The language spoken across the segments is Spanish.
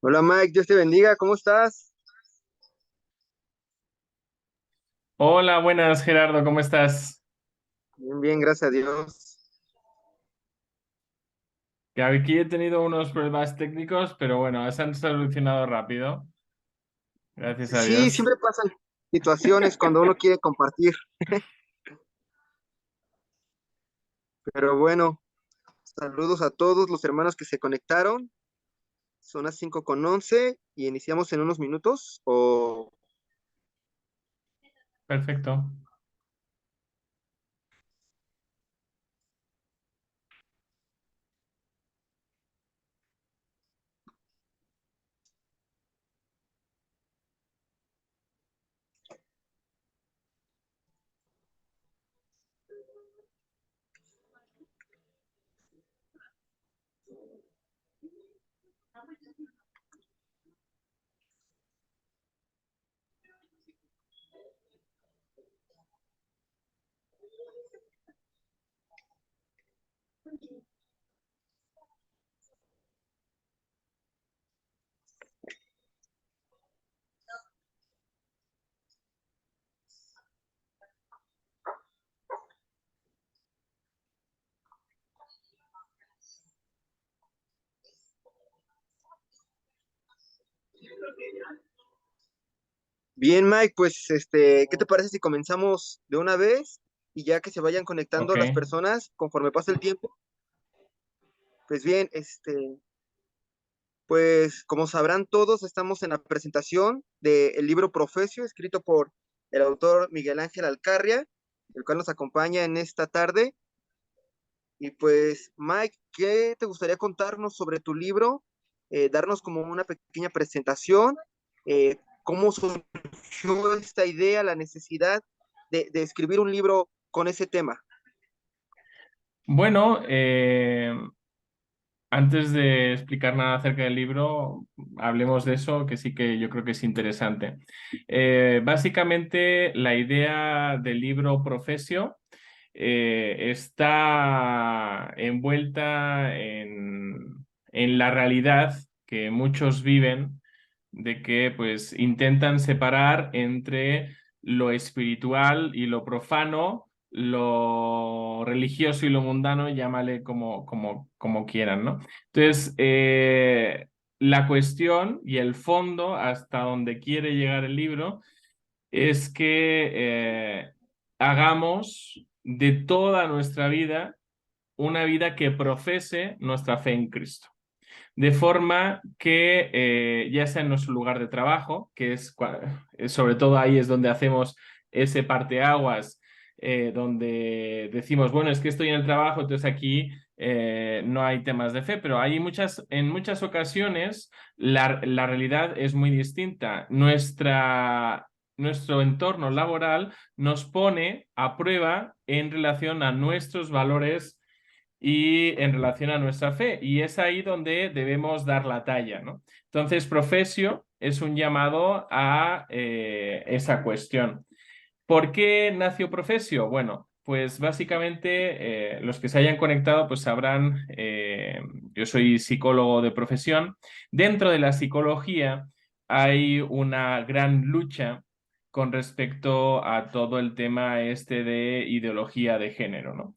Hola Mike, Dios te bendiga, ¿cómo estás? Hola, buenas Gerardo, ¿cómo estás? Bien, bien, gracias a Dios. Que aquí he tenido unos problemas técnicos, pero bueno, se han solucionado rápido, gracias a Sí, Dios. siempre pasan situaciones cuando uno quiere compartir, pero bueno, saludos a todos los hermanos que se conectaron. Son las 5:11 y iniciamos en unos minutos. Perfecto. Bien, Mike, pues ¿qué te parece si comenzamos de una vez y ya que se vayan conectando Ok, las personas conforme pasa el tiempo? Pues bien, pues como sabrán todos, estamos en la presentación del libro Profesio, escrito por el autor Miguel Ángel Alcarria, el cual nos acompaña en esta tarde. Y pues, Mike, ¿qué te gustaría contarnos sobre tu libro? Darnos como una pequeña presentación, cómo surgió esta idea, la necesidad de escribir un libro con ese tema. bueno, antes de explicar nada acerca del libro, hablemos de eso, que sí que yo creo que es interesante. Básicamente, la idea del libro Profesio está envuelta en la realidad que muchos viven de que pues intentan separar entre lo espiritual y lo profano, lo religioso y lo mundano, llámale como quieran, ¿no? Entonces, la cuestión y el fondo hasta donde quiere llegar el libro es que hagamos de toda nuestra vida una vida que profese nuestra fe en Cristo. De forma que ya sea en nuestro lugar de trabajo, que es sobre todo ahí es donde hacemos ese parteaguas, donde decimos, bueno, es que estoy en el trabajo, entonces aquí no hay temas de fe, pero en muchas ocasiones la realidad es muy distinta. Nuestro entorno laboral nos pone a prueba en relación a nuestros valores y en relación a nuestra fe. Y es ahí donde debemos dar la talla, ¿no? Entonces, Profesio es un llamado a esa cuestión. ¿Por qué nació Profesio? Bueno, pues básicamente los que se hayan conectado pues sabrán, yo soy psicólogo de profesión. Dentro de la psicología hay una gran lucha con respecto a todo el tema este de ideología de género, ¿no?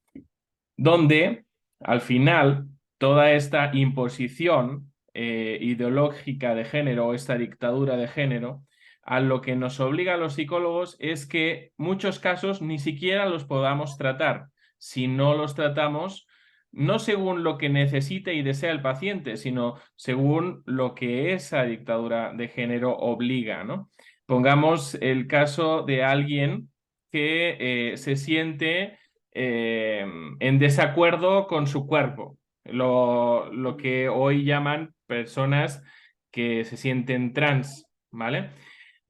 Donde al final toda esta imposición ideológica de género, esta dictadura de género, a lo que nos obliga a los psicólogos es que muchos casos ni siquiera los podamos tratar. Si no los tratamos, no según lo que necesite y desea el paciente, sino según lo que esa dictadura de género obliga, ¿no? Pongamos el caso de alguien que se siente en desacuerdo con su cuerpo, lo que hoy llaman personas que se sienten trans, ¿vale?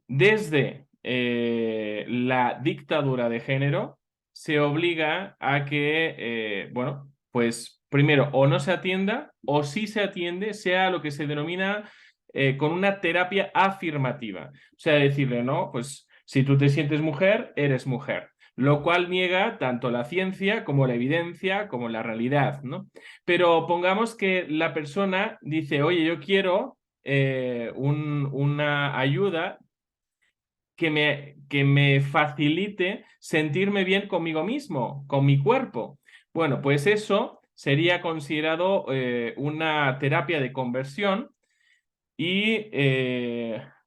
Desde la dictadura de género se obliga a que, bueno, pues primero o no se atienda o si se atiende sea lo que se denomina con una terapia afirmativa. O sea, decirle, no, pues si tú te sientes mujer, eres mujer. Lo cual niega tanto la ciencia como la evidencia como la realidad, ¿no? Pero pongamos que la persona dice, oye, yo quiero una ayuda que me facilite sentirme bien conmigo mismo, con mi cuerpo. Bueno, pues eso sería considerado una terapia de conversión y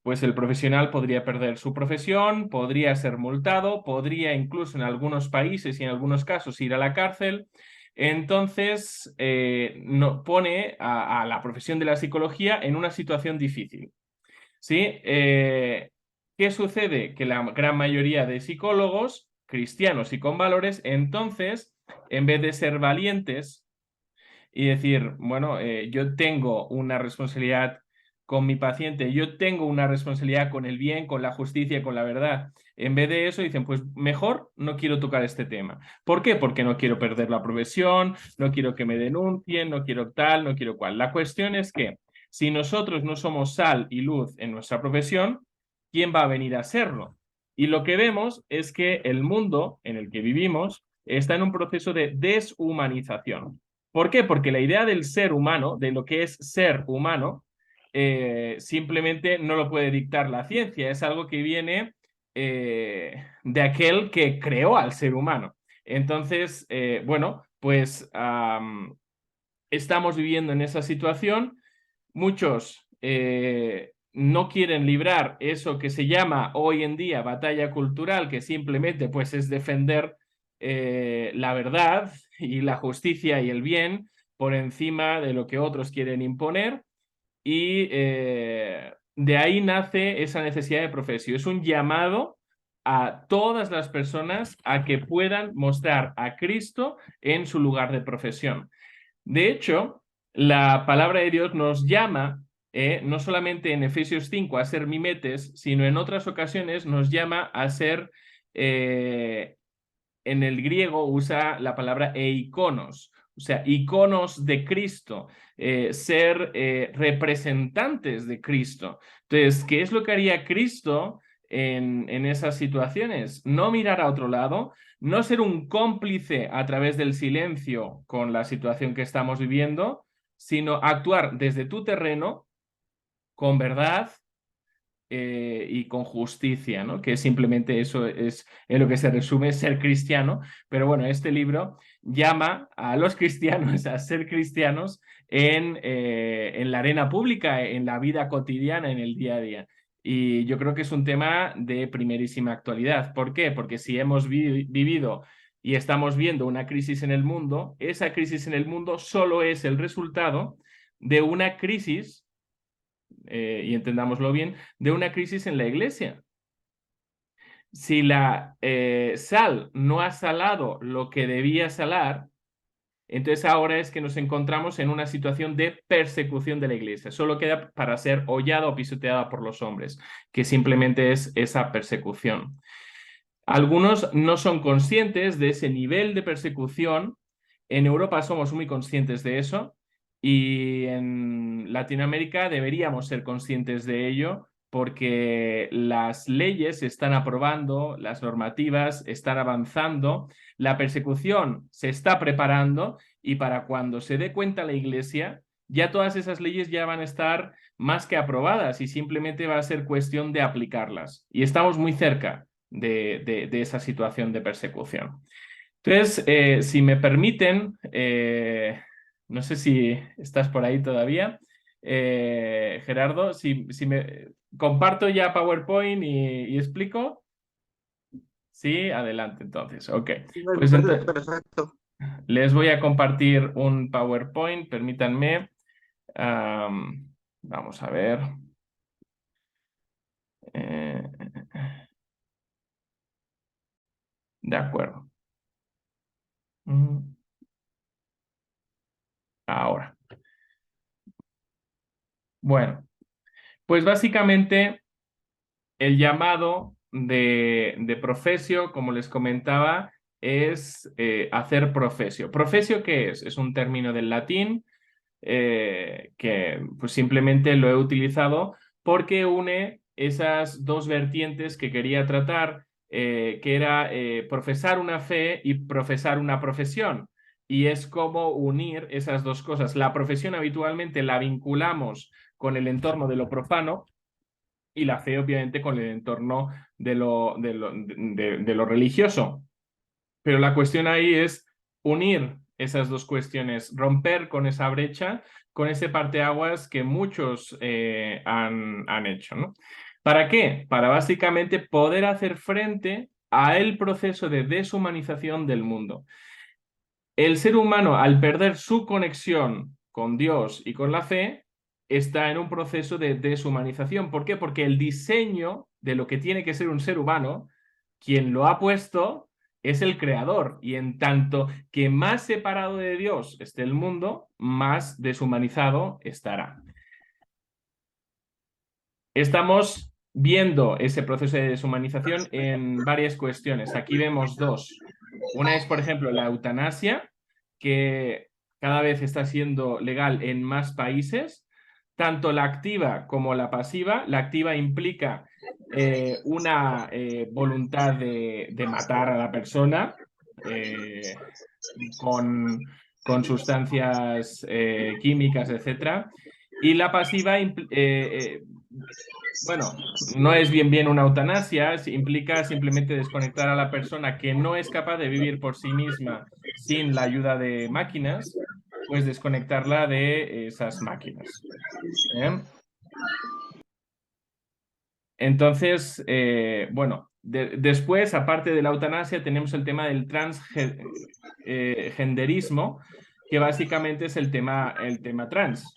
pues el profesional podría perder su profesión, podría ser multado, podría incluso en algunos países y en algunos casos ir a la cárcel. Entonces, pone a la profesión de la psicología en una situación difícil. ¿Sí? ¿Qué sucede? Que la gran mayoría de psicólogos, cristianos y con valores, entonces, en vez de ser valientes y decir, bueno, yo tengo una responsabilidad con mi paciente, yo tengo una responsabilidad con el bien, con la justicia, con la verdad. En vez de eso dicen, pues mejor no quiero tocar este tema. ¿Por qué? Porque no quiero perder la profesión, no quiero que me denuncien, no quiero tal, no quiero cual. La cuestión es que si nosotros no somos sal y luz en nuestra profesión, ¿quién va a venir a serlo? Y lo que vemos es que el mundo en el que vivimos está en un proceso de deshumanización. ¿Por qué? Porque la idea del ser humano, de lo que es ser humano, simplemente no lo puede dictar la ciencia. Es algo que viene de aquel que creó al ser humano. Entonces, bueno, pues estamos viviendo en esa situación. Muchos no quieren librar eso que se llama hoy en día batalla cultural, que simplemente pues es defender la verdad y la justicia y el bien por encima de lo que otros quieren imponer. Y de ahí nace esa necesidad de profesión. Es un llamado a todas las personas a que puedan mostrar a Cristo en su lugar de profesión. De hecho, la palabra de Dios nos llama, no solamente en Efesios 5 a ser mimetes, sino en otras ocasiones nos llama a ser, en el griego usa la palabra eikonos, o sea, iconos de Cristo, ser representantes de Cristo. Entonces, ¿qué es lo que haría Cristo en esas situaciones? No mirar a otro lado, no ser un cómplice a través del silencio con la situación que estamos viviendo, sino actuar desde tu terreno con verdad y con justicia, ¿no? Que simplemente eso es en lo que se resume ser cristiano. Pero bueno, este libro llama a los cristianos a ser cristianos en la arena pública, en la vida cotidiana, en el día a día. Y yo creo que es un tema de primerísima actualidad. ¿Por qué? Porque si hemos vivido y estamos viendo una crisis en el mundo, esa crisis en el mundo solo es el resultado de una crisis, y entendámoslo bien, de una crisis en la iglesia. Si la sal no ha salado lo que debía salar, entonces ahora es que nos encontramos en una situación de persecución de la iglesia. Solo queda para ser hollada o pisoteada por los hombres, que simplemente es esa persecución. Algunos no son conscientes de ese nivel de persecución. En Europa somos muy conscientes de eso y en Latinoamérica deberíamos ser conscientes de ello porque las leyes se están aprobando, las normativas están avanzando, la persecución se está preparando y para cuando se dé cuenta la Iglesia, ya todas esas leyes ya van a estar más que aprobadas y simplemente va a ser cuestión de aplicarlas. Y estamos muy cerca de esa situación de persecución. Entonces, si me permiten, no sé si estás por ahí todavía, Gerardo, si me comparto ya PowerPoint y explico. Sí, adelante entonces. Ok, Sí, me pues parece perfecto. les voy a compartir un PowerPoint, permítanme. Vamos a ver. Eh, de acuerdo. Ahora. Bueno, pues básicamente el llamado de profesio, como les comentaba, es hacer profesio. ¿Profesio qué es? Es un término del latín que pues simplemente lo he utilizado porque une esas dos vertientes que quería tratar, que era profesar una fe y profesar una profesión. Y es como unir esas dos cosas. La profesión habitualmente la vinculamos con el entorno de lo profano y la fe, obviamente, con el entorno de lo religioso. Pero la cuestión ahí es unir esas dos cuestiones, romper con esa brecha, con ese parteaguas que muchos han hecho, ¿no? ¿Para qué? Para básicamente poder hacer frente a el proceso de deshumanización del mundo. El ser humano, al perder su conexión con Dios y con la fe, está en un proceso de deshumanización. ¿Por qué? Porque el diseño de lo que tiene que ser un ser humano, quien lo ha puesto, es el creador. Y en tanto que más separado de Dios esté el mundo, más deshumanizado estará. Estamos viendo ese proceso de deshumanización en varias cuestiones. Aquí vemos dos. Una es, por ejemplo, la eutanasia, que cada vez está siendo legal en más países, tanto la activa como la pasiva. La activa implica una voluntad de matar a la persona con sustancias químicas, etc. Y la pasiva bueno, no es bien una eutanasia, implica simplemente desconectar a la persona que no es capaz de vivir por sí misma sin la ayuda de máquinas, pues desconectarla de esas máquinas. ¿Eh? Entonces, bueno, después, aparte de la eutanasia, tenemos el tema del transgenderismo, que básicamente es el tema trans,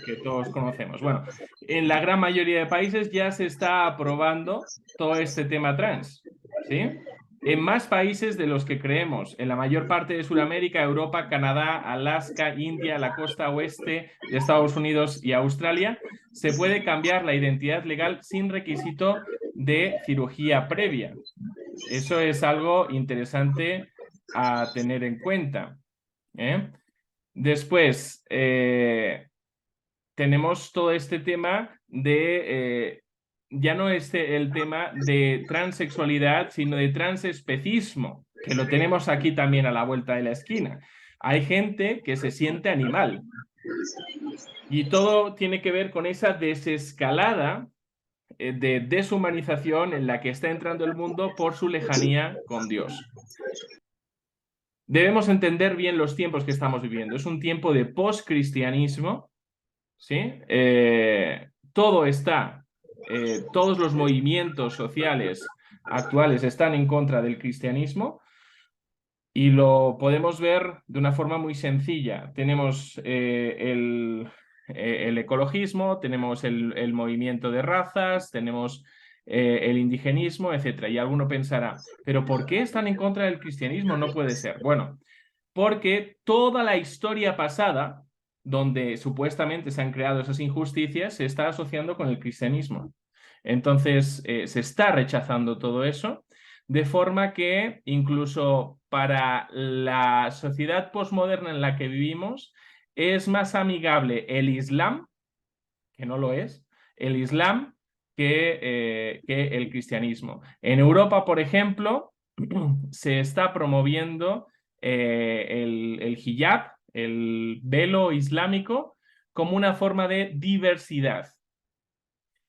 que todos conocemos. Bueno, en la gran mayoría de países ya se está aprobando todo este tema trans, ¿sí? En más países de los que creemos, en la mayor parte de Sudamérica, Europa, Canadá, Alaska, India, la costa oeste de Estados Unidos y Australia, se puede cambiar la identidad legal sin requisito de cirugía previa. Eso es algo interesante a tener en cuenta. Después, tenemos todo este tema de, ya no es el tema de transexualidad, sino de transespecismo, que lo tenemos aquí también a la vuelta de la esquina. Hay gente que se siente animal y todo tiene que ver con esa desescalada de deshumanización en la que está entrando el mundo por su lejanía con Dios. Debemos entender bien los tiempos que estamos viviendo. Es un tiempo de poscristianismo, ¿sí? Todo está, todos los movimientos sociales actuales están en contra del cristianismo y lo podemos ver de una forma muy sencilla. Tenemos el ecologismo, tenemos el movimiento de razas, tenemos el indigenismo, etc. Y alguno pensará, ¿pero por qué están en contra del cristianismo? No puede ser. Bueno, porque toda la historia pasada, donde supuestamente se han creado esas injusticias, se está asociando con el cristianismo. Entonces, se está rechazando todo eso, de forma que incluso para la sociedad posmoderna en la que vivimos, es más amigable el Islam, que no lo es, el Islam que el cristianismo. En Europa, por ejemplo, se está promoviendo el hijab, el velo islámico, como una forma de diversidad.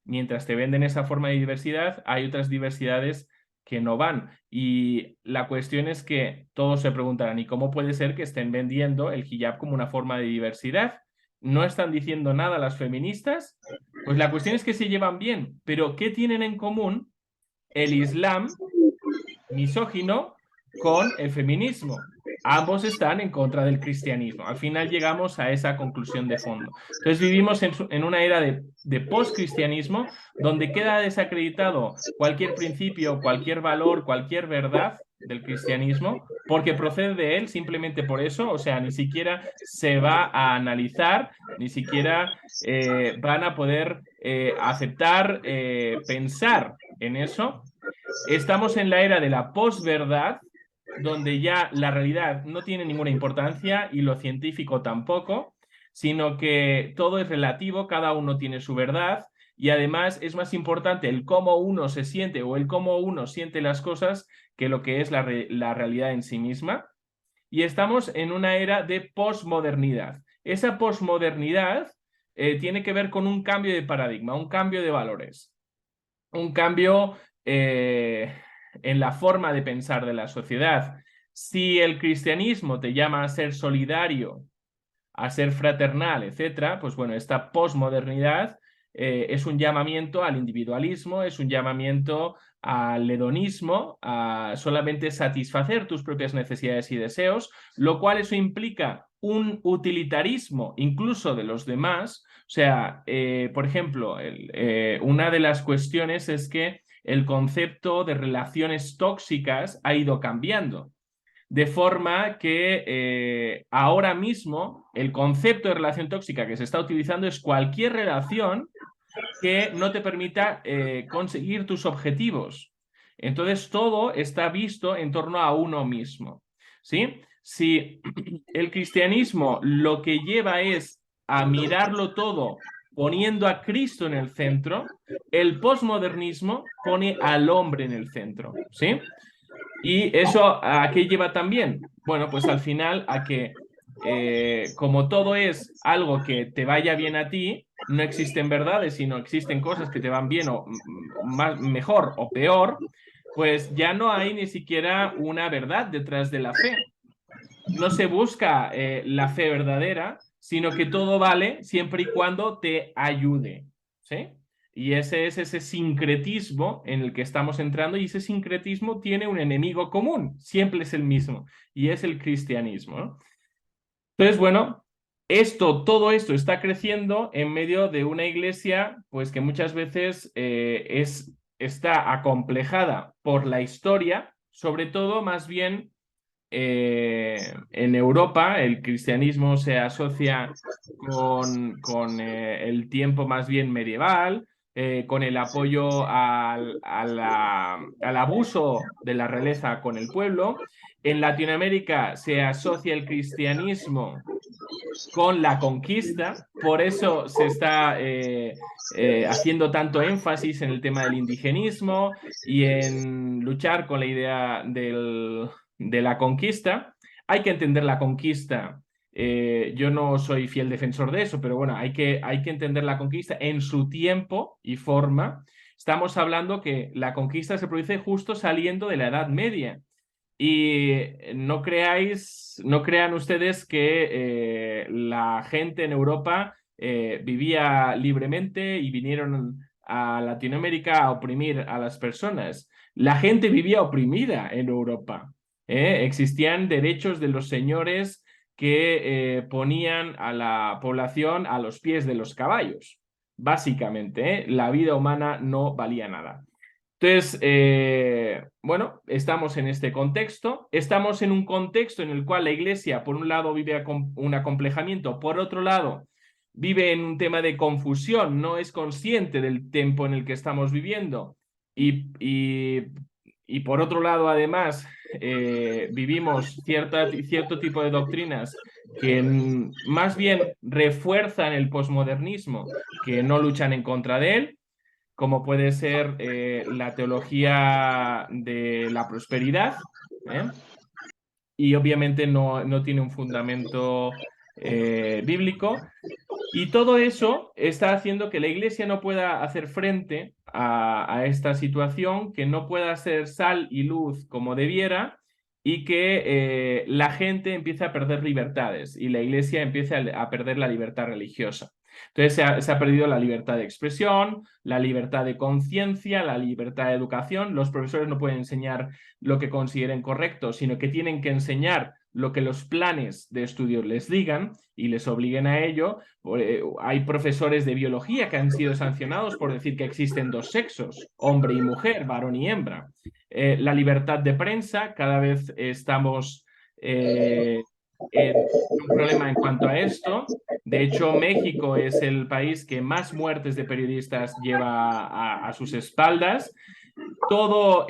Mientras te venden esa forma de diversidad, hay otras diversidades que no van. Y la cuestión es que todos se preguntarán, ¿y cómo puede ser que estén vendiendo el hijab como una forma de diversidad? ¿No están diciendo nada las feministas? Pues la cuestión es que se llevan bien, pero ¿qué tienen en común el Islam misógino con el feminismo? Ambos están en contra del cristianismo. Al final llegamos a esa conclusión de fondo. Entonces vivimos en una era de post-cristianismo donde queda desacreditado cualquier principio, cualquier valor, cualquier verdad del cristianismo, porque procede de él simplemente por eso, o sea, ni siquiera se va a analizar, ni siquiera van a poder aceptar, pensar en eso. Estamos en la era de la posverdad, donde ya la realidad no tiene ninguna importancia y lo científico tampoco, sino que todo es relativo, cada uno tiene su verdad y además es más importante el cómo uno se siente o el cómo uno siente las cosas que lo que es la realidad en sí misma. Y estamos en una era de posmodernidad. Esa posmodernidad tiene que ver con un cambio de paradigma, un cambio de valores, un cambio en la forma de pensar de la sociedad. Si el cristianismo te llama a ser solidario, a ser fraternal, etcétera, pues bueno, esta posmodernidad es un llamamiento al individualismo, es un llamamiento al hedonismo, a solamente satisfacer tus propias necesidades y deseos, lo cual eso implica un utilitarismo incluso de los demás. O sea, por ejemplo, una de las cuestiones es que el concepto de relaciones tóxicas ha ido cambiando. De forma que ahora mismo el concepto de relación tóxica que se está utilizando es cualquier relación que no te permita conseguir tus objetivos. Entonces todo está visto en torno a uno mismo, ¿sí? Si el cristianismo lo que lleva es a mirarlo todo poniendo a Cristo en el centro, el posmodernismo pone al hombre en el centro, ¿sí? ¿Y eso a qué lleva también? Bueno, pues al final a que como todo es algo que te vaya bien a ti, no existen verdades, sino existen cosas que te van bien o más, mejor o peor, pues ya no hay ni siquiera una verdad detrás de la fe. No se busca la fe verdadera, sino que todo vale siempre y cuando te ayude, ¿sí? Y ese es ese sincretismo en el que estamos entrando, y ese sincretismo tiene un enemigo común, siempre es el mismo, y es el cristianismo, ¿no? Entonces, bueno, todo esto está creciendo en medio de una iglesia, pues que muchas veces está acomplejada por la historia, sobre todo más bien en Europa el cristianismo se asocia con el tiempo más bien medieval, con el apoyo al abuso de la realeza con el pueblo. En Latinoamérica se asocia el cristianismo con la conquista, por eso se está haciendo tanto énfasis en el tema del indigenismo y en luchar con la idea de la conquista. Hay que entender la conquista. Yo no soy fiel defensor de eso, pero bueno, hay que entender la conquista en su tiempo y forma. Estamos hablando que la conquista se produce justo saliendo de la Edad Media. Y no crean ustedes que la gente en Europa vivía libremente y vinieron a Latinoamérica a oprimir a las personas. La gente vivía oprimida en Europa. Existían derechos de los señores que ponían a la población a los pies de los caballos. Básicamente, la vida humana no valía nada. Entonces, bueno, estamos en este contexto, estamos en un contexto en el cual la Iglesia, por un lado, vive un acomplejamiento, por otro lado, vive en un tema de confusión, no es consciente del tiempo en el que estamos viviendo y por otro lado, además, vivimos cierto tipo de doctrinas que más bien refuerzan el posmodernismo, que no luchan en contra de él, como puede ser la teología de la prosperidad, ¿eh? Y obviamente no tiene un fundamento bíblico. Y todo eso está haciendo que la Iglesia no pueda hacer frente a esta situación, que no pueda ser sal y luz como debiera, y que la gente empiece a perder libertades y la Iglesia empiece a perder la libertad religiosa. Entonces se ha perdido la libertad de expresión, la libertad de conciencia, la libertad de educación. Los profesores no pueden enseñar lo que consideren correcto, sino que tienen que enseñar lo que los planes de estudio les digan y les obliguen a ello. Hay profesores de biología que han sido sancionados por decir que existen dos sexos, hombre y mujer, varón y hembra. La libertad de prensa, cada vez estamos en un problema en cuanto a esto. De hecho, México es el país que más muertes de periodistas lleva a sus espaldas. Todo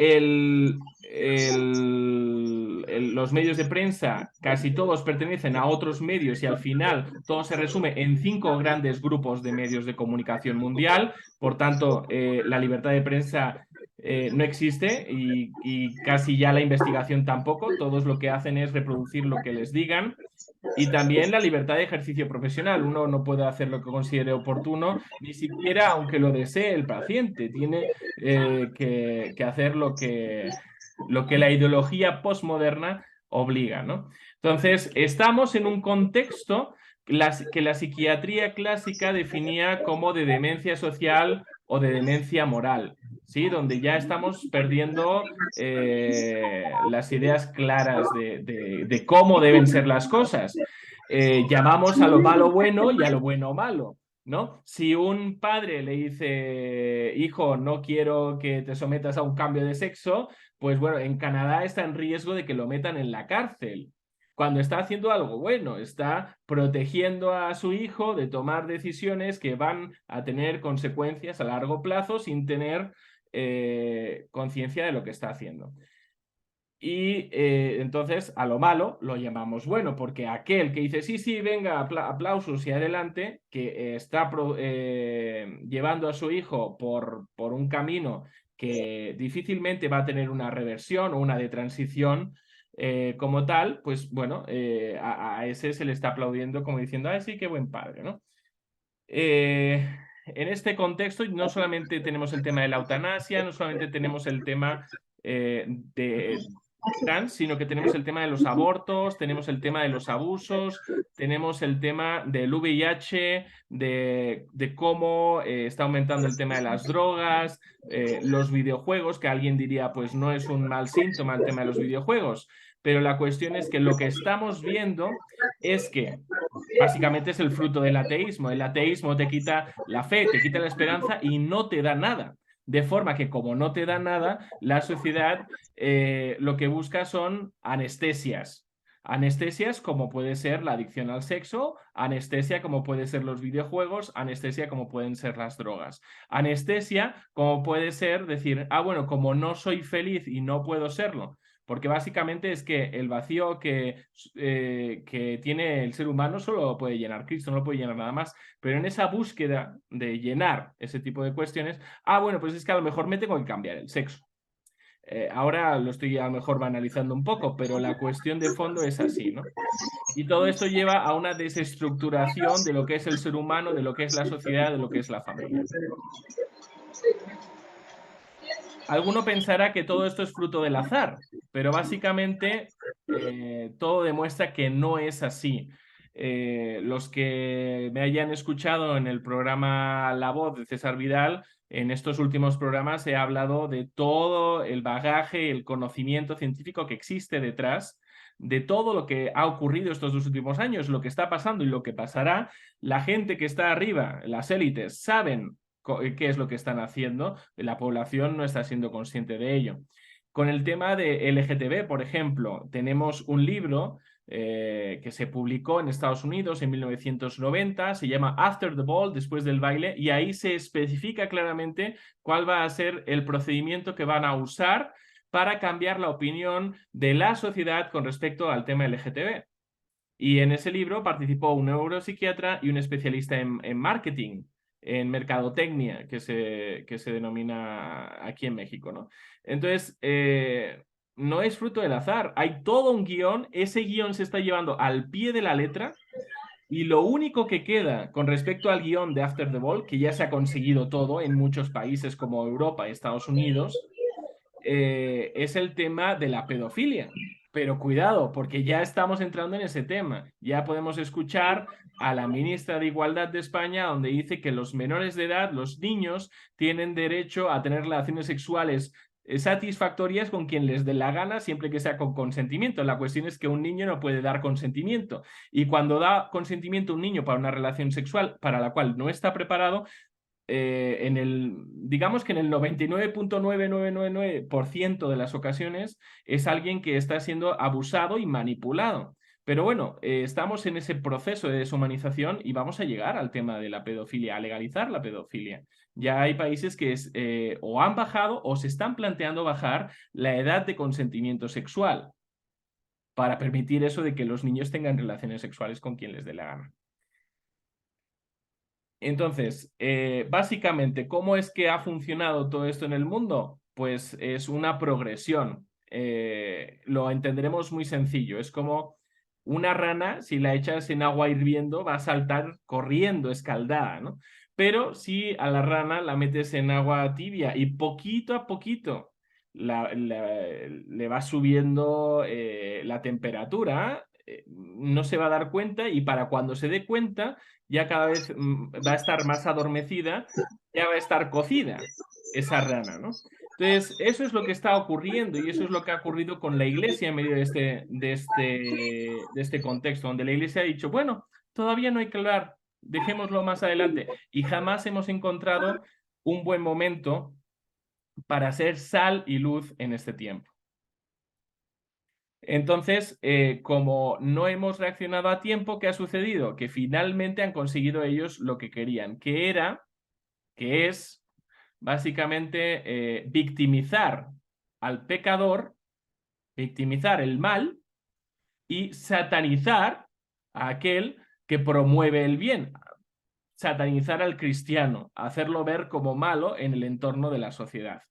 los medios de prensa, casi todos pertenecen a otros medios y al final todo se resume en 5 grandes grupos de medios de comunicación mundial. Por tanto, la libertad de prensa no existe y casi ya la investigación tampoco. Todos lo que hacen es reproducir lo que les digan. Y también la libertad de ejercicio profesional. Uno no puede hacer lo que considere oportuno, ni siquiera aunque lo desee el paciente. Tiene que hacer lo que la ideología postmoderna obliga, ¿no? Entonces, estamos en un contexto que la psiquiatría clásica definía como de demencia social o de demencia moral, ¿sí? Donde ya estamos perdiendo las ideas claras de cómo deben ser las cosas. Llamamos a lo malo bueno y a lo bueno malo, ¿no? Si un padre le dice, hijo, no quiero que te sometas a un cambio de sexo, pues bueno, en Canadá está en riesgo de que lo metan en la cárcel. Cuando está haciendo algo bueno, está protegiendo a su hijo de tomar decisiones que van a tener consecuencias a largo plazo sin tener conciencia de lo que está haciendo. Y entonces a lo malo lo llamamos bueno, porque aquel que dice, sí, sí, venga, aplausos y adelante, que está llevando a su hijo por un camino que difícilmente va a tener una reversión o una de transición como tal, pues bueno, a ese se le está aplaudiendo como diciendo, ay, sí, qué buen padre, ¿no? En este contexto no solamente tenemos el tema de la eutanasia, no solamente tenemos el tema de trans, sino que tenemos el tema de los abortos, tenemos el tema de los abusos, tenemos el tema del VIH, de cómo está aumentando el tema de las drogas, los videojuegos, que alguien diría, pues no es un mal síntoma el tema de los videojuegos, pero la cuestión es que lo que estamos viendo es que básicamente es el fruto del ateísmo. El ateísmo te quita la fe, te quita la esperanza y no te da nada. De forma que como no te da nada, la sociedad lo que busca son anestesias. Anestesias como puede ser la adicción al sexo, anestesia como puede ser los videojuegos, anestesia como pueden ser las drogas. Anestesia como puede ser decir, ah, bueno, como no soy feliz y no puedo serlo, porque básicamente es que el vacío que tiene el ser humano solo lo puede llenar Cristo, no lo puede llenar nada más. Pero en esa búsqueda de llenar ese tipo de cuestiones, ah, bueno, pues es que a lo mejor me tengo que cambiar el sexo. Ahora lo estoy a lo mejor banalizando un poco, pero la cuestión de fondo es así, ¿no? Y todo esto lleva a una desestructuración de lo que es el ser humano, de lo que es la sociedad, de lo que es la familia. Alguno pensará que todo esto es fruto del azar, pero básicamente todo demuestra que no es así. Los que me hayan escuchado en el programa La Voz de César Vidal, en estos últimos programas he hablado de todo el bagaje, el conocimiento científico que existe detrás de todo lo que ha ocurrido estos 2 últimos años, lo que está pasando y lo que pasará. La gente que está arriba, las élites, saben qué es lo que están haciendo, la población no está siendo consciente de ello. Con el tema de LGTB, por ejemplo, tenemos un libro que se publicó en Estados Unidos en 1990, se llama After the Ball, después del baile, y ahí se especifica claramente cuál va a ser el procedimiento que van a usar para cambiar la opinión de la sociedad con respecto al tema LGTB. Y en ese libro participó un neuropsiquiatra y un especialista en marketing, en mercadotecnia, que se denomina aquí en México, ¿no? Entonces, no es fruto del azar, hay todo un guión, ese guión se está llevando al pie de la letra y lo único que queda con respecto al guión de After the Ball, que ya se ha conseguido todo en muchos países como Europa y Estados Unidos, es el tema de la pedofilia. Pero cuidado, porque ya estamos entrando en ese tema. Ya podemos escuchar a la ministra de Igualdad de España, donde dice que los menores de edad, los niños, tienen derecho a tener relaciones sexuales satisfactorias con quien les dé la gana, siempre que sea con consentimiento. La cuestión es que un niño no puede dar consentimiento. Y cuando da consentimiento un niño para una relación sexual para la cual no está preparado, digamos que en el 99.9999% de las ocasiones es alguien que está siendo abusado y manipulado. Pero bueno, estamos en ese proceso de deshumanización y vamos a llegar al tema de la pedofilia, a legalizar la pedofilia. Ya hay países que o han bajado o se están planteando bajar la edad de consentimiento sexual para permitir eso de que los niños tengan relaciones sexuales con quien les dé la gana. Entonces, básicamente, ¿cómo es que ha funcionado todo esto en el mundo? pues es una progresión. Lo entenderemos muy sencillo. Es como una rana, si la echas en agua hirviendo, va a saltar corriendo, escaldada, ¿no? Pero si a la rana la metes en agua tibia y poquito a poquito le va subiendo la temperatura, no se va a dar cuenta, y para cuando se dé cuenta ya cada vez va a estar más adormecida, ya va a estar cocida esa rana, ¿no? Entonces, eso es lo que está ocurriendo, y eso es lo que ha ocurrido con la iglesia en medio de este contexto, donde la iglesia ha dicho, bueno, todavía no hay que hablar, dejémoslo más adelante. Y jamás hemos encontrado un buen momento para ser sal y luz en este tiempo. Entonces, como no hemos reaccionado a tiempo, ¿qué ha sucedido? Que finalmente han conseguido ellos lo que querían, que es básicamente victimizar al pecador, victimizar el mal y satanizar a aquel que promueve el bien, satanizar al cristiano, hacerlo ver como malo en el entorno de la sociedad.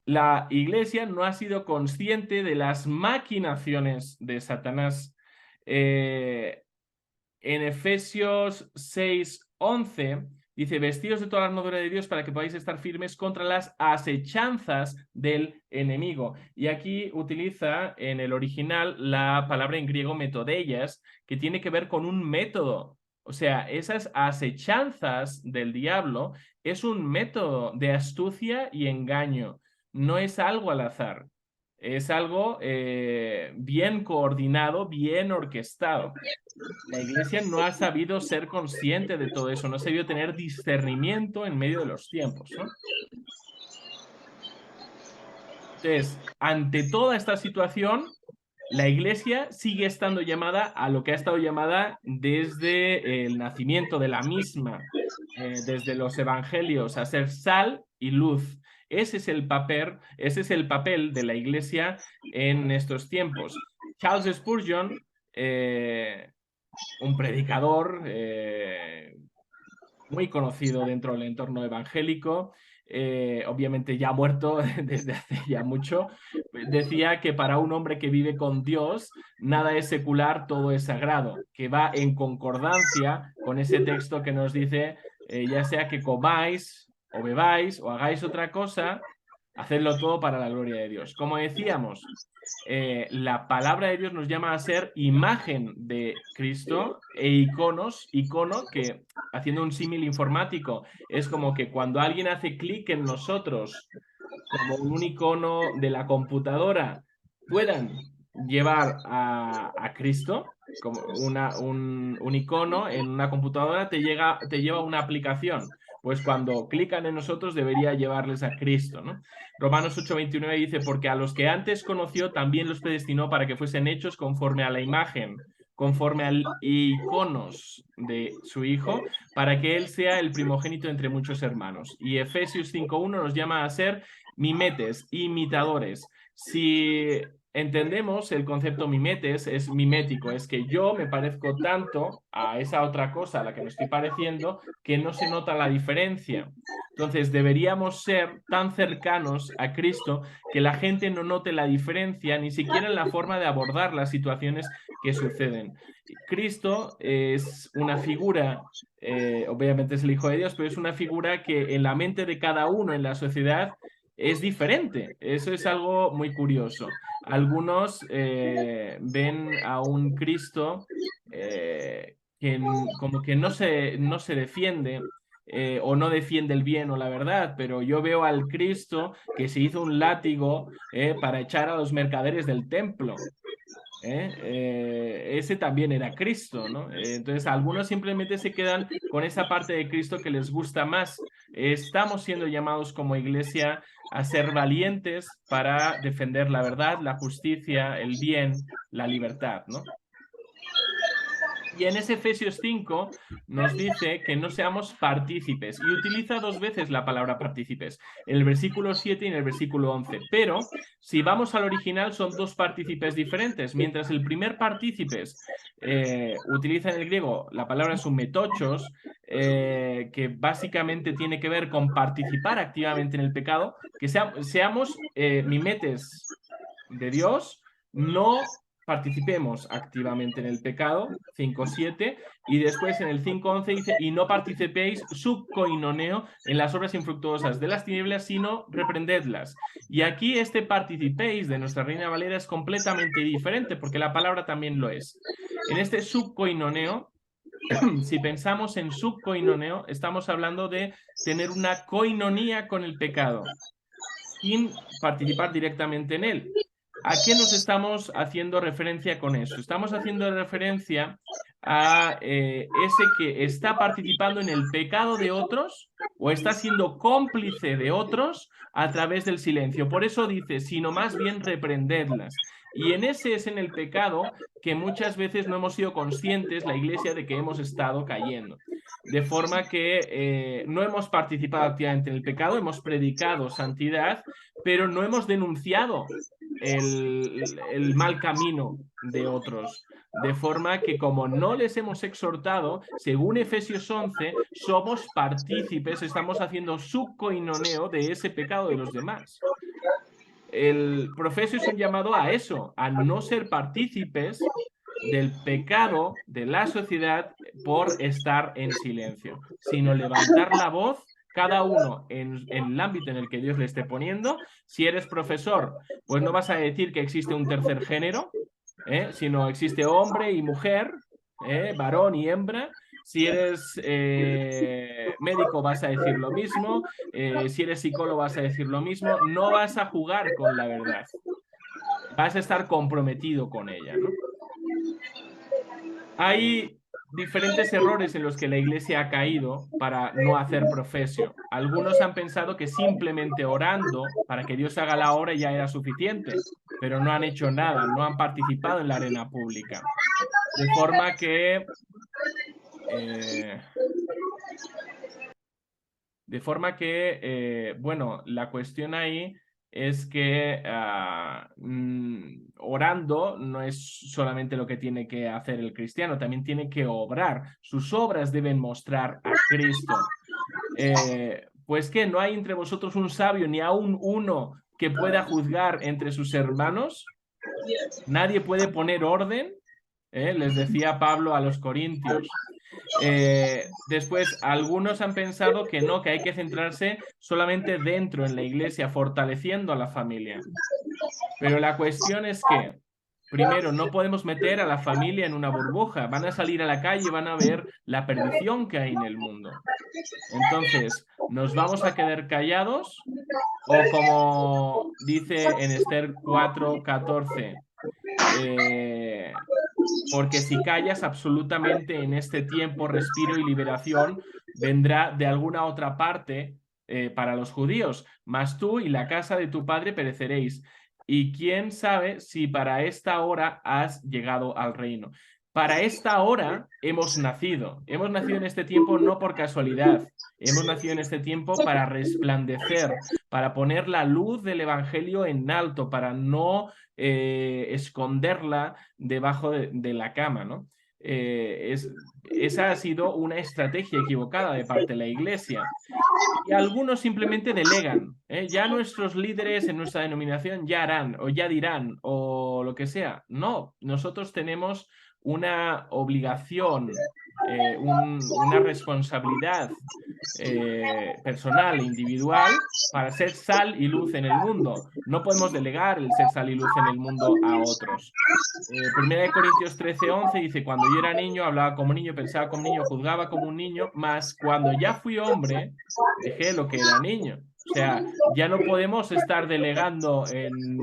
La iglesia no ha sido consciente de las maquinaciones de Satanás. En Efesios 6:11 dice, vestidos de toda la armadura de Dios para que podáis estar firmes contra las asechanzas del enemigo. Y aquí utiliza en el original la palabra en griego metodeias, que tiene que ver con un método. O sea, esas asechanzas del diablo es un método de astucia y engaño. No es algo al azar. Es algo bien coordinado, bien orquestado. La iglesia no ha sabido ser consciente de todo eso, no ha sabido tener discernimiento en medio de los tiempos, ¿no? Entonces, ante toda esta situación, la iglesia sigue estando llamada a lo que ha estado llamada desde el nacimiento de la misma, desde los evangelios, a ser sal y luz. Ese es el papel de la iglesia en estos tiempos. Charles Spurgeon, un predicador muy conocido dentro del entorno evangélico, obviamente ya muerto desde hace ya mucho, decía que para un hombre que vive con Dios, nada es secular, todo es sagrado, que va en concordancia con ese texto que nos dice, ya sea que comáis o bebáis o hagáis otra cosa, hacedlo todo para la gloria de Dios. Como decíamos, la palabra de Dios nos llama a ser imagen de Cristo e icono que, haciendo un símil informático, es como que cuando alguien hace clic en nosotros, como un icono de la computadora, puedan llevar a Cristo, como un icono en una computadora te lleva a una aplicación. Pues cuando clican en nosotros debería llevarles a Cristo, ¿no? Romanos 8:29 dice, porque a los que antes conoció también los predestinó para que fuesen hechos conforme a la imagen, conforme al iconos de su Hijo, para que Él sea el primogénito entre muchos hermanos. Y Efesios 5:1 nos llama a ser mimetes, imitadores. Si entendemos el concepto mimetes, es mimético, es que yo me parezco tanto a esa otra cosa a la que me estoy pareciendo que no se nota la diferencia. Entonces deberíamos ser tan cercanos a Cristo que la gente no note la diferencia ni siquiera en la forma de abordar las situaciones que suceden. Cristo es una figura, obviamente es el Hijo de Dios, pero es una figura que en la mente de cada uno en la sociedad es diferente. Eso es algo muy curioso. Algunos ven a un Cristo que como que no se defiende o no defiende el bien o la verdad, pero yo veo al Cristo que se hizo un látigo para echar a los mercaderes del templo. Ese también era Cristo, ¿no? Entonces, algunos simplemente se quedan con esa parte de Cristo que les gusta más. Estamos siendo llamados como iglesia a ser valientes para defender la verdad, la justicia, el bien, la libertad, ¿no? Y en ese Efesios 5 nos dice que no seamos partícipes y utiliza dos veces la palabra partícipes, en el versículo 7 y en el versículo 11. Pero si vamos al original son dos partícipes diferentes. Mientras el primer partícipes utiliza en el griego la palabra sumetochos, que básicamente tiene que ver con participar activamente en el pecado, que seamos mimetes de Dios, no participemos activamente en el pecado, 5:7, y después en el 5:11 dice, y no participéis subcoinoneo en las obras infructuosas de las tinieblas, sino reprendedlas. Y aquí este participéis de nuestra Reina Valera es completamente diferente, porque la palabra también lo es. En este subcoinoneo, si pensamos en subcoinoneo, estamos hablando de tener una coinonía con el pecado, sin participar directamente en él. ¿A qué nos estamos haciendo referencia con eso? Estamos haciendo referencia a ese que está participando en el pecado de otros o está siendo cómplice de otros a través del silencio. Por eso dice, sino más bien reprendedlas. Y en ese es en el pecado que muchas veces no hemos sido conscientes, la iglesia, de que hemos estado cayendo. De forma que no hemos participado activamente en el pecado, hemos predicado santidad, pero no hemos denunciado el mal camino de otros. De forma que como no les hemos exhortado, según Efesios 11, somos partícipes, estamos haciendo subcoinoneo de ese pecado de los demás. El profesio es un llamado a eso, a no ser partícipes del pecado de la sociedad por estar en silencio, sino levantar la voz, cada uno en el ámbito en el que Dios le esté poniendo. Si eres profesor, pues no vas a decir que existe un tercer género, sino existe hombre y mujer, varón y hembra. Si eres médico vas a decir lo mismo, si eres psicólogo vas a decir lo mismo, no vas a jugar con la verdad, vas a estar comprometido con ella, ¿no? Hay diferentes errores en los que la iglesia ha caído para no hacer profesio. Algunos han pensado que simplemente orando para que Dios haga la obra ya era suficiente, pero no han hecho nada, no han participado en la arena pública. De forma que bueno, la cuestión ahí es que orando no es solamente lo que tiene que hacer el cristiano, también tiene que obrar. Sus obras deben mostrar a Cristo. Pues que no hay entre vosotros un sabio, ni aún uno que pueda juzgar entre sus hermanos. Nadie puede poner orden, les decía Pablo a los corintios. Después, algunos han pensado que no, que hay que centrarse solamente dentro en la iglesia, fortaleciendo a la familia. Pero la cuestión es que, primero, no podemos meter a la familia en una burbuja. Van a salir a la calle y van a ver la perdición que hay en el mundo. Entonces, ¿nos vamos a quedar callados? O como dice en Esther 4:14, porque si callas absolutamente en este tiempo, respiro y liberación vendrá de alguna otra parte para los judíos, mas tú y la casa de tu padre pereceréis. Y quién sabe si para esta hora has llegado al reino. Para esta hora hemos nacido. Hemos nacido en este tiempo no por casualidad. Hemos nacido en este tiempo para resplandecer, para poner la luz del Evangelio en alto, para no esconderla debajo de la cama, ¿no? Esa ha sido una estrategia equivocada de parte de la iglesia. Y algunos simplemente delegan, ¿eh? Ya nuestros líderes en nuestra denominación ya harán, o ya dirán, o lo que sea. No, nosotros tenemos una obligación, una responsabilidad personal e individual para ser sal y luz en el mundo. No podemos delegar el ser sal y luz en el mundo a otros. Primera de Corintios 13:11 dice, cuando yo era niño, hablaba como niño, pensaba como niño, juzgaba como un niño, mas cuando ya fui hombre, dejé lo que era niño. O sea, ya no podemos estar delegando en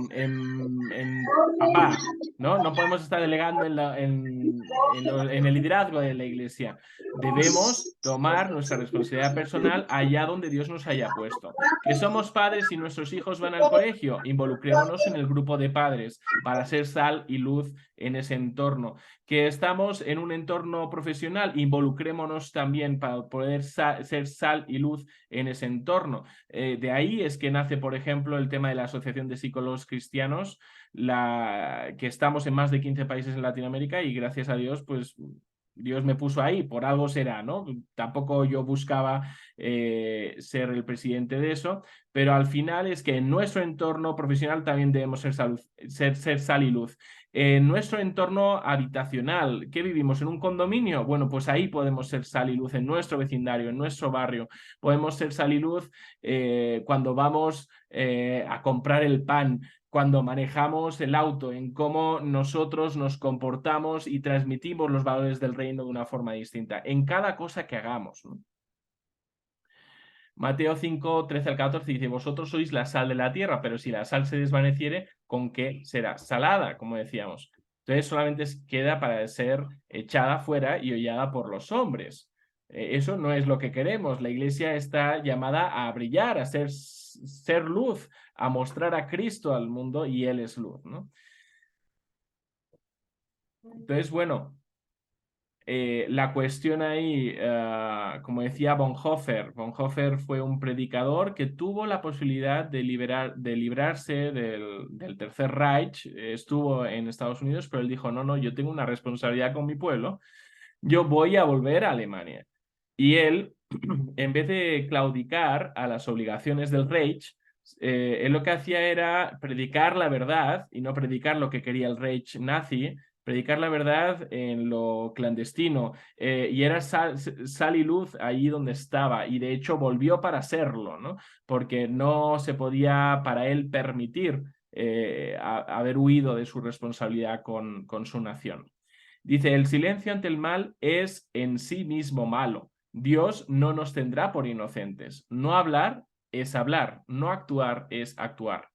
papá, ¿no? No podemos estar delegando en el liderazgo de la iglesia. Debemos tomar nuestra responsabilidad personal allá donde Dios nos haya puesto. Que somos padres y nuestros hijos van al colegio, involucrémonos en el grupo de padres para ser sal y luz en ese entorno. Que estamos en un entorno profesional, involucrémonos también para poder ser sal y luz en ese entorno. de ahí es que nace, por ejemplo, el tema de la Asociación de Psicólogos Cristianos, que estamos en más de 15 países en Latinoamérica y gracias a Dios, pues Dios me puso ahí, por algo será, ¿no? Tampoco yo buscaba ser el presidente de eso, pero al final es que en nuestro entorno profesional también debemos ser sal y luz. En nuestro entorno habitacional, ¿qué vivimos? ¿En un condominio? Bueno, pues ahí podemos ser sal y luz, en nuestro vecindario, en nuestro barrio. Podemos ser sal y luz cuando vamos a comprar el pan, cuando manejamos el auto, en cómo nosotros nos comportamos y transmitimos los valores del reino de una forma distinta, en cada cosa que hagamos, ¿no? Mateo 5, 13 al 14 dice, vosotros sois la sal de la tierra, pero si la sal se desvaneciere, ¿con qué será? Salada, como decíamos. Entonces solamente queda para ser echada fuera y hollada por los hombres. Eso no es lo que queremos. La iglesia está llamada a brillar, a ser luz, a mostrar a Cristo al mundo y Él es luz, ¿no? Entonces, bueno, la cuestión ahí, como decía Bonhoeffer fue un predicador que tuvo la posibilidad de librarse del Tercer Reich, estuvo en Estados Unidos, pero él dijo, no, no, yo tengo una responsabilidad con mi pueblo, yo voy a volver a Alemania. Y él, en vez de claudicar a las obligaciones del Reich, él lo que hacía era predicar la verdad y no predicar lo que quería el Reich nazi, predicar la verdad en lo clandestino, y era sal y luz ahí donde estaba, y de hecho volvió para serlo, ¿no? Porque no se podía para él permitir haber huido de su responsabilidad con su nación. Dice, el silencio ante el mal es en sí mismo malo. Dios no nos tendrá por inocentes. No hablar es hablar, no actuar es actuar.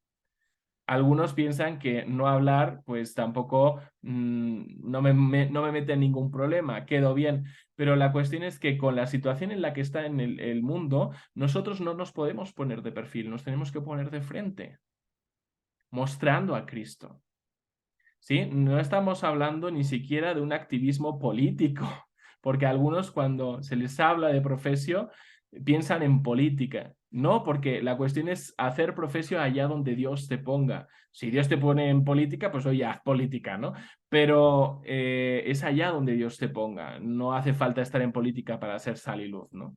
Algunos piensan que no hablar, pues tampoco no me mete en ningún problema, quedo bien. Pero la cuestión es que con la situación en la que está en el mundo, nosotros no nos podemos poner de perfil, nos tenemos que poner de frente, mostrando a Cristo. ¿Sí? No estamos hablando ni siquiera de un activismo político, porque algunos cuando se les habla de profesio piensan en política. No, porque la cuestión es hacer profesio allá donde Dios te ponga. Si Dios te pone en política, pues oye, haz política, ¿no? Pero es allá donde Dios te ponga. No hace falta estar en política para ser sal y luz, ¿no?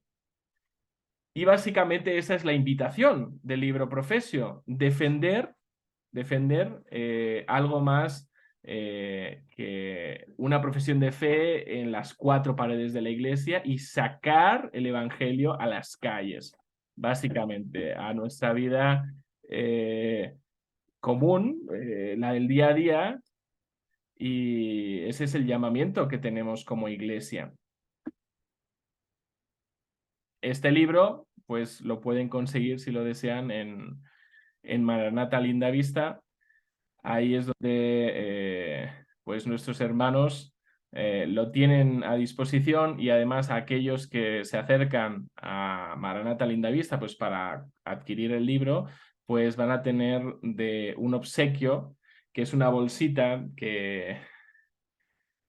Y básicamente esa es la invitación del libro Profesio, defender algo más que una profesión de fe en las cuatro paredes de la iglesia y sacar el evangelio a las calles, básicamente, a nuestra vida común, la del día a día, y ese es el llamamiento que tenemos como iglesia. Este libro, pues lo pueden conseguir si lo desean en Maranata Linda Vista. Ahí es donde pues nuestros hermanos lo tienen a disposición, y además aquellos que se acercan a Maranata Linda Vista pues para adquirir el libro, pues van a tener de un obsequio, que es una bolsita que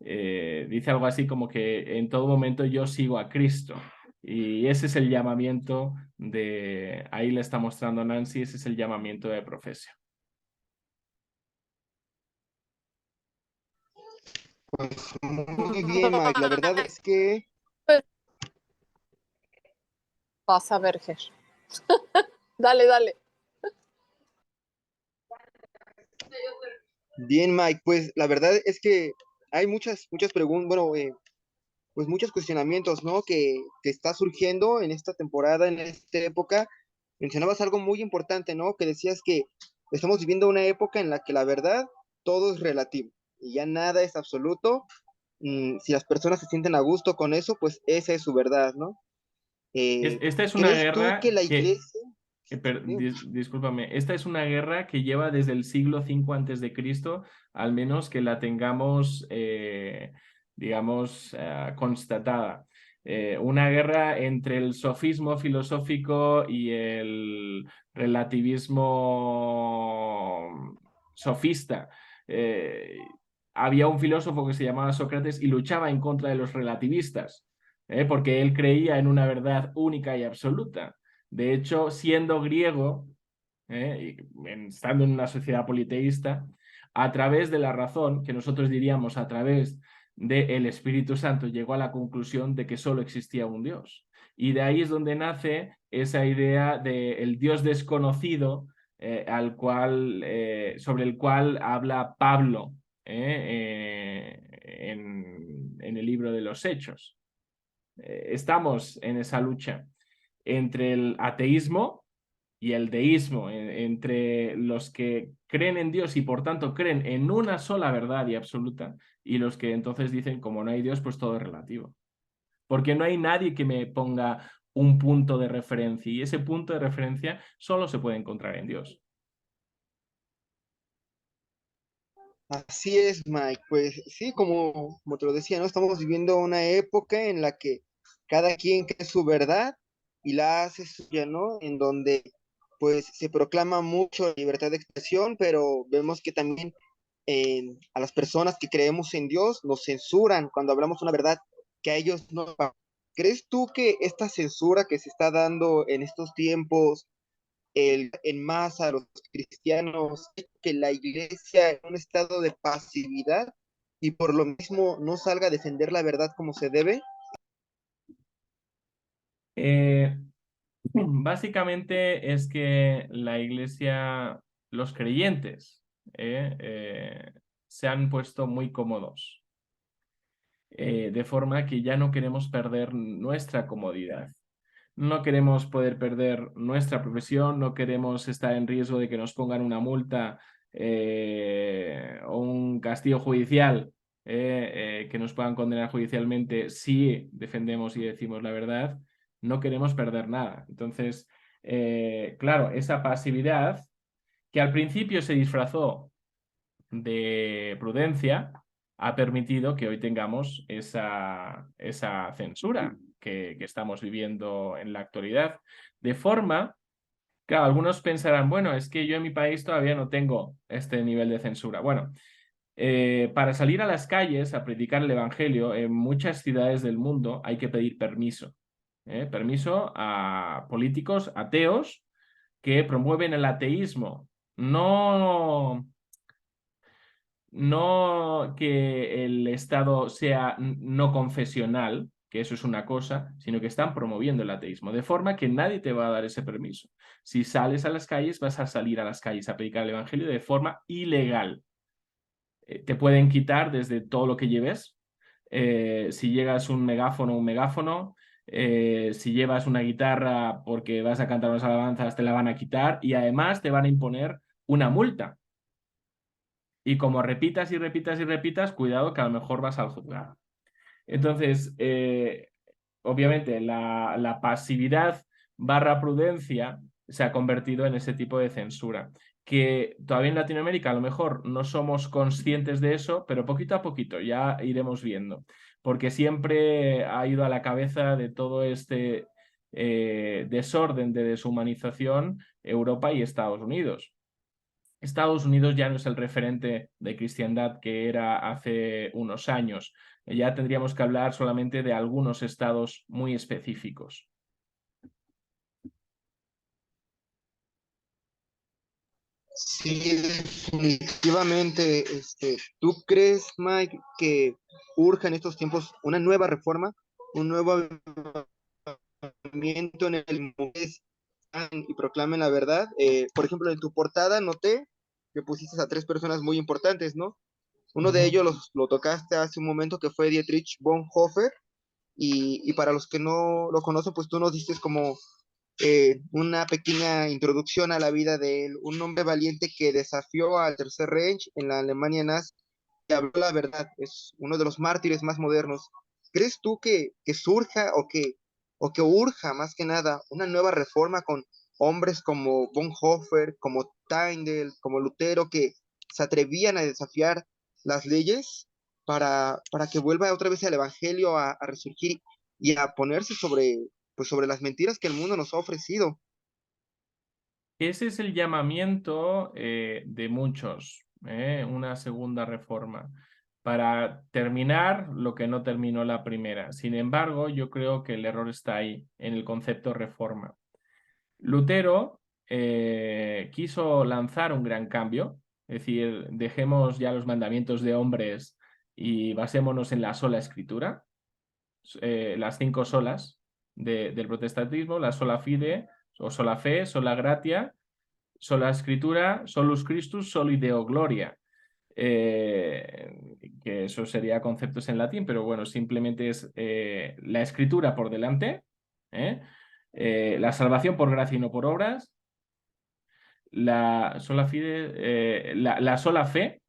dice algo así como que en todo momento yo sigo a Cristo. Y ese es el llamamiento ahí le está mostrando Nancy, ese es el llamamiento de Profesio. Pues muy bien, Mike. La verdad es que... Pasa, Berger. Dale, dale. Bien, Mike. Pues la verdad es que hay muchas preguntas, bueno, pues muchos cuestionamientos, ¿no? Que está surgiendo en esta temporada, en esta época. Mencionabas algo muy importante, ¿no? Que decías que estamos viviendo una época en la que la verdad todo es relativo y ya nada es absoluto. Si las personas se sienten a gusto con eso, pues esa es su verdad, ¿no? Esta es una ¿Crees tú guerra que la iglesia... discúlpame, esta es una guerra que lleva desde el siglo V antes de Cristo, al menos que la tengamos, digamos, constatada. Una guerra entre el sofismo filosófico y el relativismo sofista. Había un filósofo que se llamaba Sócrates y luchaba en contra de los relativistas, porque él creía en una verdad única y absoluta. De hecho, siendo griego, estando en una sociedad politeísta, a través de la razón, que nosotros diríamos a través del Espíritu Santo, llegó a la conclusión de que solo existía un Dios. Y de ahí es donde nace esa idea del Dios desconocido, sobre el cual habla Pablo en el libro de los Hechos. Estamos en esa lucha entre el ateísmo y el deísmo, entre los que creen en Dios y por tanto creen en una sola verdad y absoluta, y los que entonces dicen, como no hay Dios, pues todo es relativo. Porque no hay nadie que me ponga un punto de referencia, y ese punto de referencia solo se puede encontrar en Dios. Así es, Mike. Pues sí, como te lo decía, ¿no? Estamos viviendo una época en la que cada quien cree su verdad y la hace suya, ¿no? En donde pues se proclama mucho la libertad de expresión, pero vemos que también a las personas que creemos en Dios nos censuran cuando hablamos una verdad que a ellos no. ¿Crees tú que esta censura que se está dando en estos tiempos en masa a los cristianos, que la iglesia en un estado de pasividad y por lo mismo no salga a defender la verdad como se debe? Eh, Básicamente es que la iglesia, los creyentes, se han puesto muy cómodos, de forma que ya no queremos perder nuestra comodidad. No queremos poder perder nuestra profesión, no queremos estar en riesgo de que nos pongan una multa o un castigo judicial, que nos puedan condenar judicialmente si defendemos y decimos la verdad. No queremos perder nada. Entonces, claro, esa pasividad que al principio se disfrazó de prudencia ha permitido que hoy tengamos esa censura que estamos viviendo en la actualidad. De forma, claro, algunos pensarán, bueno, es que yo en mi país todavía no tengo este nivel de censura. Bueno, para salir a las calles a predicar el Evangelio en muchas ciudades del mundo hay que pedir permiso. Permiso a políticos ateos que promueven el ateísmo. No que el Estado sea no confesional, que eso es una cosa, sino que están promoviendo el ateísmo, de forma que nadie te va a dar ese permiso. Si sales a las calles, vas a salir a las calles a predicar el Evangelio de forma ilegal. Te pueden quitar desde todo lo que lleves. Si llegas un megáfono. Si llevas una guitarra porque vas a cantar unas alabanzas, te la van a quitar y además te van a imponer una multa. Y como repitas y repitas y repitas, cuidado que a lo mejor vas al juzgado. Entonces, obviamente, la pasividad barra prudencia se ha convertido en ese tipo de censura, que todavía en Latinoamérica a lo mejor no somos conscientes de eso, pero poquito a poquito ya iremos viendo, porque siempre ha ido a la cabeza de todo este desorden de deshumanización Europa y Estados Unidos. Estados Unidos ya no es el referente de cristiandad que era hace unos años. Ya tendríamos que hablar solamente de algunos estados muy específicos. Sí, definitivamente. ¿Tú crees, Mike, que urge en estos tiempos una nueva reforma, un nuevo movimiento en el mundo y proclamen la verdad? Por ejemplo, en tu portada noté que pusiste a tres personas muy importantes, ¿no? Uno de ellos lo tocaste hace un momento, que fue Dietrich Bonhoeffer, y para los que no lo conocen, pues tú nos diste como una pequeña introducción a la vida de él, un hombre valiente que desafió al Tercer Reich en la Alemania nazi y habló la verdad, es uno de los mártires más modernos. ¿Crees tú que surja o que urja más que nada una nueva reforma con hombres como Bonhoeffer, como Tyndale, como Lutero, que se atrevían a desafiar las leyes para que vuelva otra vez el Evangelio a resurgir y a ponerse pues sobre las mentiras que el mundo nos ha ofrecido? Ese es el llamamiento de muchos, una segunda reforma, para terminar lo que no terminó la primera. Sin embargo, yo creo que el error está ahí, en el concepto reforma. Lutero quiso lanzar un gran cambio, es decir, dejemos ya los mandamientos de hombres y basémonos en la sola escritura, las 5 solas del protestantismo, la sola fide, o sola fe, sola gratia, sola escritura, solus Christus, soli Deo gloria. Que eso sería conceptos en latín, pero bueno, simplemente es la escritura por delante, la salvación por gracia y no por obras, la sola fide, la sola fe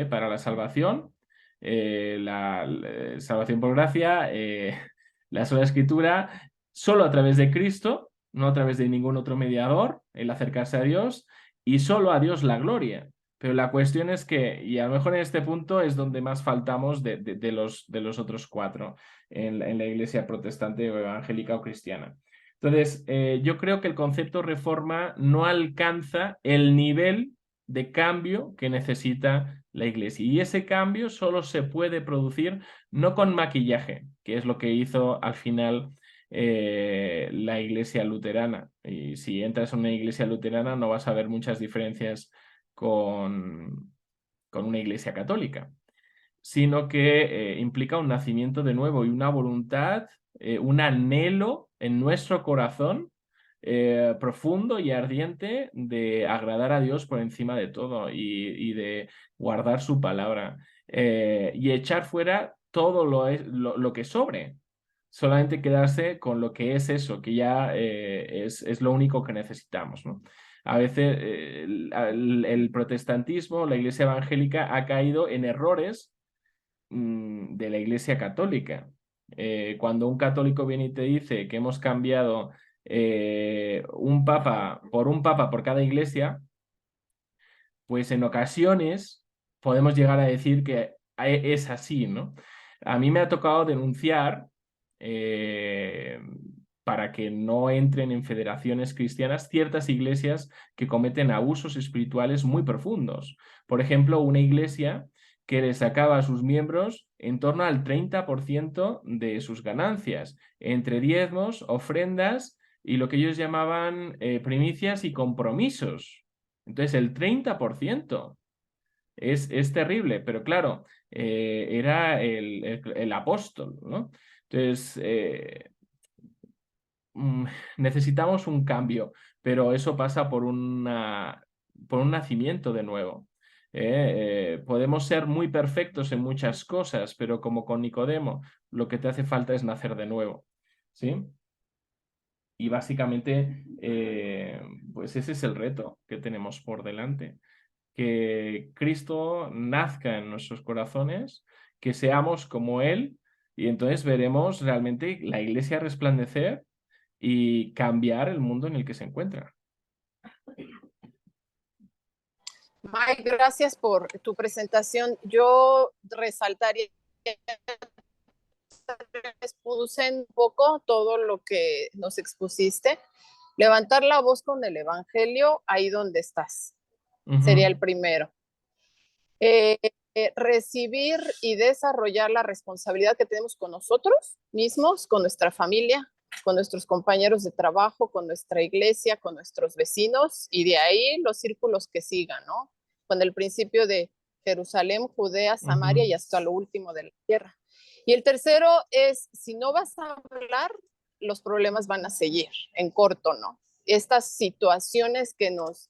para la salvación, la salvación por gracia, la sola escritura, solo a través de Cristo, no a través de ningún otro mediador, el acercarse a Dios, y solo a Dios la gloria. Pero la cuestión es que, y a lo mejor en este punto es donde más faltamos de los otros 4 en la iglesia protestante o evangélica o cristiana. Entonces, yo creo que el concepto reforma no alcanza el nivel de cambio que necesita la iglesia. Y ese cambio solo se puede producir no con maquillaje, que es lo que hizo al final la iglesia luterana. Y si entras en una iglesia luterana no vas a ver muchas diferencias con una iglesia católica, sino que implica un nacimiento de nuevo y una voluntad, un anhelo en nuestro corazón profundo y ardiente de agradar a Dios por encima de todo y de guardar su palabra y echar fuera todo lo que sobre. Solamente quedarse con lo que es eso, que ya es lo único que necesitamos, ¿no? A veces el protestantismo, la iglesia evangélica ha caído en errores de la iglesia católica. Cuando un católico viene y te dice que hemos cambiado un papa por cada iglesia, pues en ocasiones podemos llegar a decir que es así, ¿no? A mí me ha tocado denunciar para que no entren en federaciones cristianas ciertas iglesias que cometen abusos espirituales muy profundos. Por ejemplo, una iglesia que le sacaba a sus miembros en torno al 30% de sus ganancias, entre diezmos, ofrendas y lo que ellos llamaban primicias y compromisos. Entonces, el 30% es terrible, pero claro, era el apóstol, ¿no? Entonces, necesitamos un cambio, pero eso pasa por un nacimiento de nuevo. Podemos ser muy perfectos en muchas cosas, pero como con Nicodemo, lo que te hace falta es nacer de nuevo, ¿sí? Y básicamente, pues ese es el reto que tenemos por delante. Que Cristo nazca en nuestros corazones, que seamos como Él, y entonces veremos realmente la iglesia resplandecer y cambiar el mundo en el que se encuentra. Mike, gracias por tu presentación. Yo resaltaría, expuse un poco todo lo que nos expusiste. Levantar la voz con el Evangelio ahí donde estás. Sería el primero. Recibir y desarrollar la responsabilidad que tenemos con nosotros mismos, con nuestra familia, con nuestros compañeros de trabajo, con nuestra iglesia, con nuestros vecinos, y de ahí los círculos que sigan, ¿no? Con el principio de Jerusalén, Judea, Samaria y hasta lo último de la tierra. Y el tercero es, si no vas a hablar, los problemas van a seguir en corto, ¿no? Estas situaciones que nos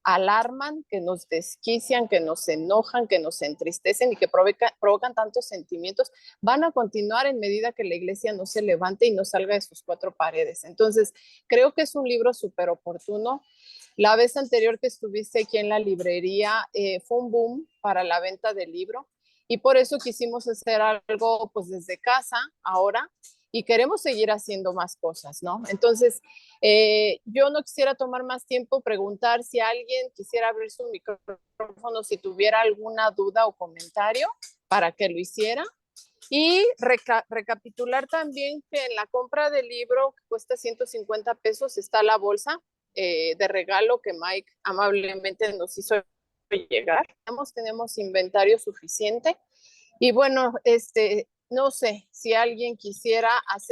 alarman, que nos desquician, que nos enojan, que nos entristecen y que provocan tantos sentimientos, van a continuar en medida que la iglesia no se levante y no salga de sus 4 paredes. Entonces, creo que es un libro súper oportuno. La vez anterior que estuviste aquí en la librería, fue un boom para la venta del libro y por eso quisimos hacer algo pues desde casa ahora y queremos seguir haciendo más cosas, ¿no? Entonces, yo no quisiera tomar más tiempo, preguntar si alguien quisiera abrir su micrófono, si tuviera alguna duda o comentario para que lo hiciera. Y recapitular también que en la compra del libro, que cuesta 150 pesos, está la bolsa de regalo que Mike amablemente nos hizo llegar. Tenemos inventario suficiente. Y bueno, no sé si alguien quisiera hacer